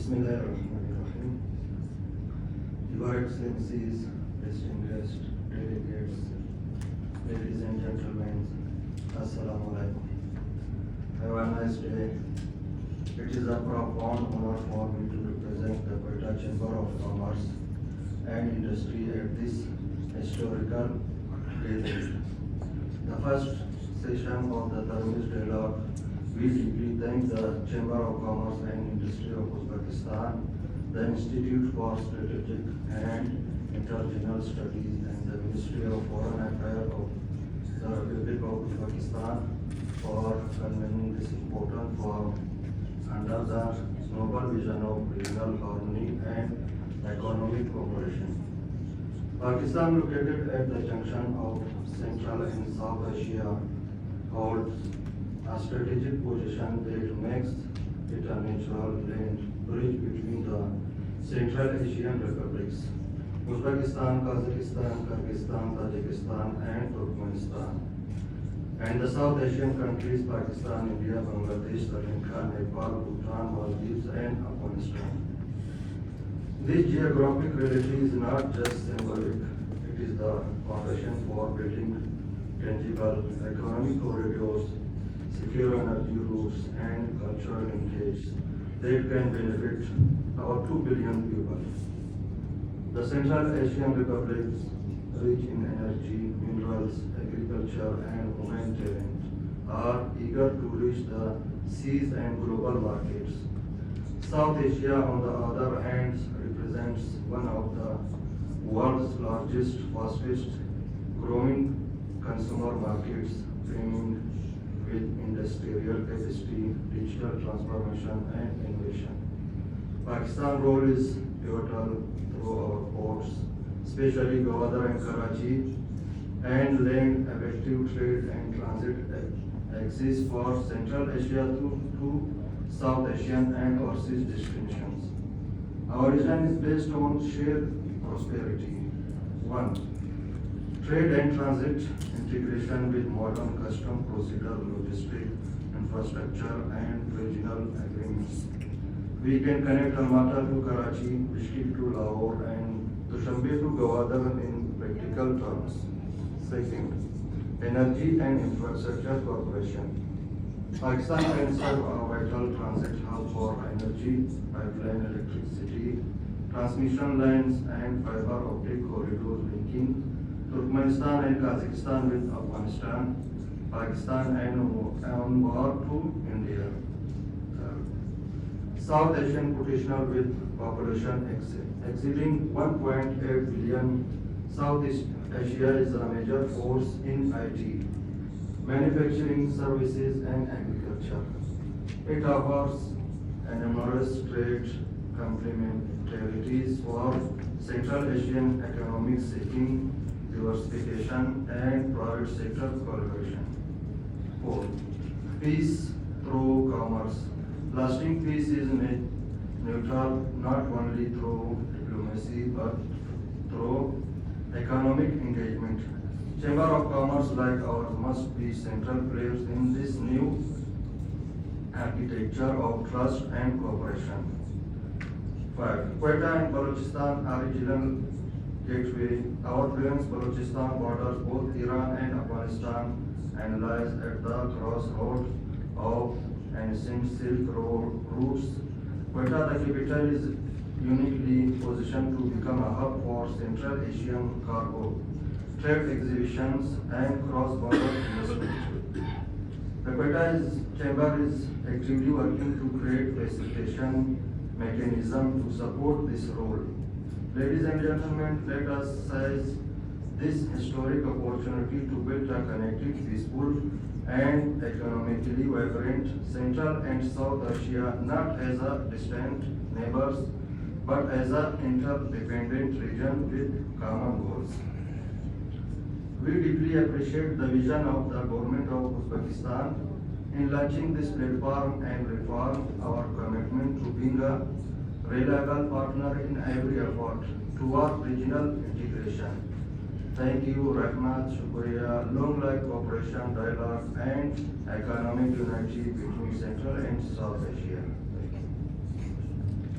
Bismillahirrahmanirrahim. Your Excellencies, distinguished delegates, ladies and gentlemen, Assalamu alaikum. Have a nice day. It is a profound honor for me to represent the Quetta Chamber of Commerce and Industry at this historical gathering. The first session of the Dharmish dialogue, we deeply thank the Chamber of Commerce and Industry of Uzbekistan, the Institute for Strategic and Interregional Studies, and the Ministry of Foreign Affairs of the Republic of Uzbekistan for convening this important forum under the noble vision of regional harmony and economic cooperation. Pakistan, located at the junction of Central and South Asia, holds a strategic position that makes it a natural land bridge between the Central Asian republics, Uzbekistan, Kazakhstan, Kyrgyzstan, Tajikistan, and Turkmenistan, and the South Asian countries Pakistan, India, Bangladesh, Sri Lanka, Nepal, Bhutan, Maldives, and Afghanistan. This geographic reality is not just symbolic, it is the foundation for building tangible economic corridors, secure energy routes, and cultural linkage that can benefit our 2 billion people. The Central Asian republics, rich in energy, minerals, agriculture, and human talent, are eager to reach the seas and global markets. South Asia, on the other hand, represents one of the world's largest, fastest growing consumer markets, brimming with industrial capacity, digital transformation, and innovation. Pakistan's role is pivotal through our ports, especially Gwadar and Karachi, and land effective trade and transit access for Central Asia to South Asian and overseas destinations. Our vision is based on shared prosperity. 1. Trade and transit integration with modern custom procedure, logistic infrastructure, and regional agreements. We can connect Almaty to Karachi, Bishkek to Lahore, and Dushanbe to Gwadar in practical terms. Second, energy and infrastructure cooperation. Pakistan can serve a vital transit hub for energy, pipeline electricity, transmission lines, and fiber optic corridors linking Turkmenistan and Kazakhstan with Afghanistan, Pakistan, and onward to India. South Asian potential with population exceeding 1.8 billion. Southeast Asia is a major force in IT, manufacturing, services, and agriculture. It offers numerous trade complementarities for Central Asian economics seeking diversification and private sector collaboration. 4. Peace through commerce. Lasting peace is neutral not only through diplomacy but through economic engagement. Chamber of Commerce like ours must be central players in this new architecture of trust and cooperation. 5. Quetta and Balochistan are regional gateway. Our Balochistan borders both Iran and Afghanistan and lies at the crossroads of ancient Silk Road routes. Quetta, the capital, is uniquely positioned to become a hub for Central Asian cargo, trade exhibitions, and cross-border investment. The Quetta Chamber is actively working to create facilitation mechanism to support this role. Ladies and gentlemen, let us seize this historic opportunity to build a connected, peaceful, and economically vibrant Central and South Asia, not as a distant neighbors, but as an interdependent region with common goals. We deeply appreciate the vision of the government of Uzbekistan in launching this platform and reform our commitment to being a reliable partner in every effort toward regional integration. Thank you, Rahmat, Shukriya, long life cooperation, dialogue, and economic unity between Central and South Asia.